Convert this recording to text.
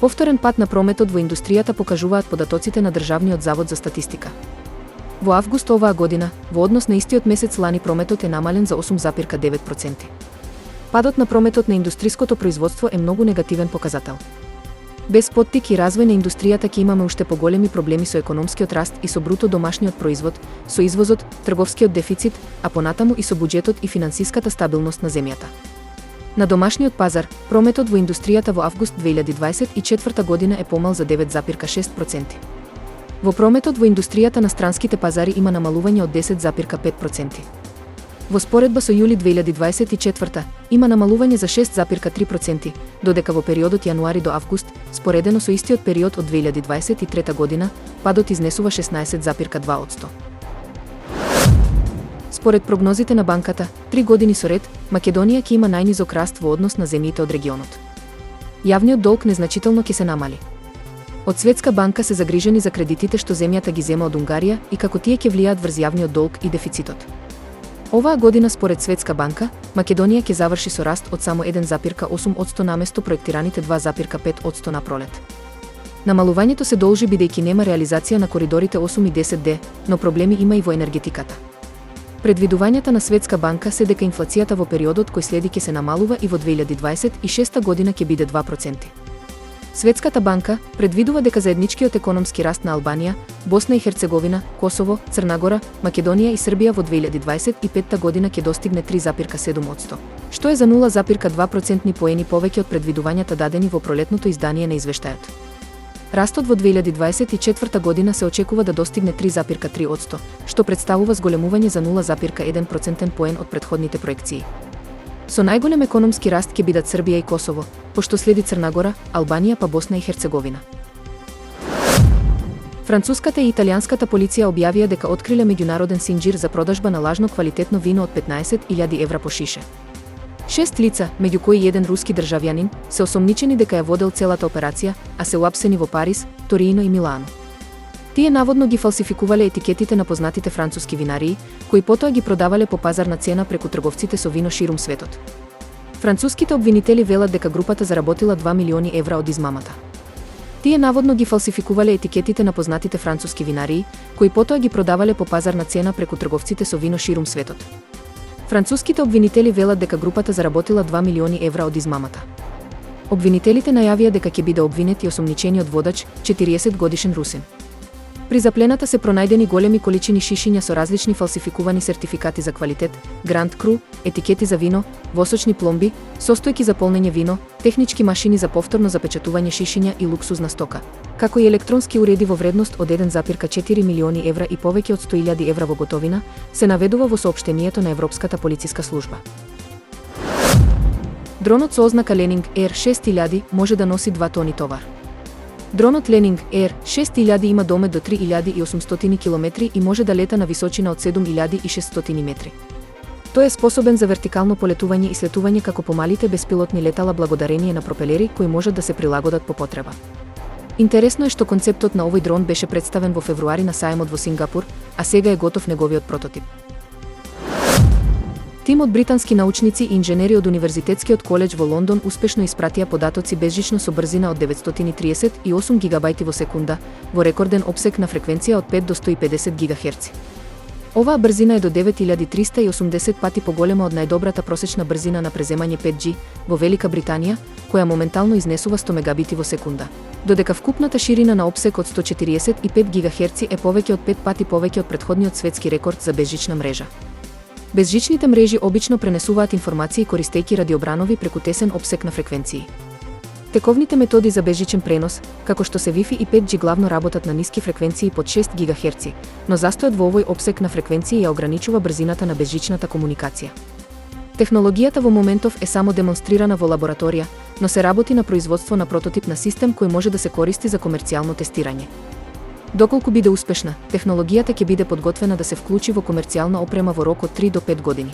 Повторен пат на прометот во индустријата покажуваат податоците на Државниот завод за статистика. Во август оваа година, во однос на истиот месец лани прометот е намален за 8,9%. Падот на прометот на индустриското производство е многу негативен показател. Без поттик и развој на индустријата ќе имаме уште поголеми проблеми со економскиот раст и со бруто домашниот производ, со извозот, трговскиот дефицит, а понатаму и со буџетот и финансиската стабилност на земјата. На домашниот пазар, прометот во индустријата во август 2024 година е помал за 9,6%. Во прометот во индустријата на странските пазари има намалување од 10,5%. Во споредба со јули 2024 има намалување за 6,3%, додека во периодот јануари до август, споредено со истиот период од 2023 година, падот изнесува 16,2%. Според прогнозите на банката, 3 години со ред, Македонија ќе има најнизок раст во однос на земјите од регионот. Јавниот долг незначително ќе се намали. Од Светска банка се загрижени за кредитите што земјата ги зема од Унгарија и како тие ќе влијаат врз јавниот долг и дефицитот. Оваа година според Светска банка, Македонија ќе заврши со раст од само 1,8% наместо проектираните 2,5% на пролет. Намалувањето се должи бидејќи нема реализација на коридорите 8 и 10D, но проблеми има и во енергетиката. Предвидувањата на Светска банка се дека инфлацијата во периодот кој следи ќе се намалува и во 2026 година ќе биде 2%. Светската банка предвидува дека заедничкиот економски раст на Албанија, Босна и Херцеговина, Косово, Црна Гора, Македонија и Србија во 2025 година ќе достигне 3,7%, што е за 0,2% поени повеќе од предвидувањата дадени во пролетното издание на извештајот. Растот во 2024 година се очекува да достигне 3,3%, што представува зголемување за 0,1% поен од претходните проекции. Со најголем економски раст ќе бидат Србија и Косово, пошто следи Црна Гора, Албанија па Босна и Херцеговина. Француската и италијанската полиција објавија дека откриле меѓународен синџир за продажба на лажно квалитетно вино од 15.000 евра по шише. 6 лица, меѓу кои еден руски државјанин, се осомничени дека ја водел целата операција, а се уапсени во Париз, Торино и Милано. Тие наводно ги фалсификувале етикетите на познатите француски винарии, кои потоа ги продавале по пазарна цена преку трговците со вино ширум светот. Француските обвинители велат дека групата заработила 2 милиони евра од измамата. Тие наводно ги фалсификувале етикетите на познатите француски винарии, кои потоа ги продавале по пазарна цена преку трговците со вино ширум светот. Француските обвинители велат дека групата заработила 2 милиони евра од измамата. Обвинителите најавија дека ќе биде обвинет и осомничениот водач, 40 годишен русин. При заплената се пронајдени големи количини шишиња со различни фалсификувани сертификати за квалитет, Гранд Кру, етикети за вино, восочни пломби, состојки за полнење вино, технички машини за повторно запечатување шишиња и луксузна стока, како и електронски уреди во вредност од 1,4 милиони евра и повеќе од 100.000 евра во готовина, се наведува во соопштението на Европската полициска служба. Дронот со ознака Ленинг Air 6000 може да носи 2 тони товар. Дронот Ленинг Air 6000 има домет до 3800 км и може да лета на височина од 7600 метри. Тој е способен за вертикално полетување и слетување како помалите беспилотни летала благодарение на пропелери кои можат да се прилагодат по потреба. Интересно е што концептот на овој дрон беше представен во февруари на сајмот во Сингапур, а сега е готов неговиот прототип. Тим од британски научници и инженери од Универзитетскиот колеџ во Лондон успешно испратија податоци безжично со брзина од 938 гигабајти во секунда, во рекорден опсег на фреквенција од 5 до 150 ГHz. Оваа брзина е до 9380 пати поголема од најдобрата просечна брзина на преземање 5G во Велика Британија, која моментално изнесува 100 мегабити во секунда, додека вкупната ширина на опсег од 145 ГHz е повеќе од 5 пати повеќе од претходниот светски рекорд за безжична мрежа. Безжичните мрежи обично пренесуваат информации користејќи радиобранови преку тесен опсег на фреквенции. Тековните методи за безжичен пренос, како што се Wi-Fi и 5G главно работат на ниски фреквенции под 6 ГHz, но застојот во овој опсег на фреквенции ја ограничува брзината на безжичната комуникација. Технологијата во моментов е само демонстрирана во лабораторија, но се работи на производство на прототип на систем кој може да се користи за комерцијално тестирање. Доколку биде успешна, технологијата ќе биде подготвена да се вклучи во комерцијална опрема во рок од 3 до 5 години.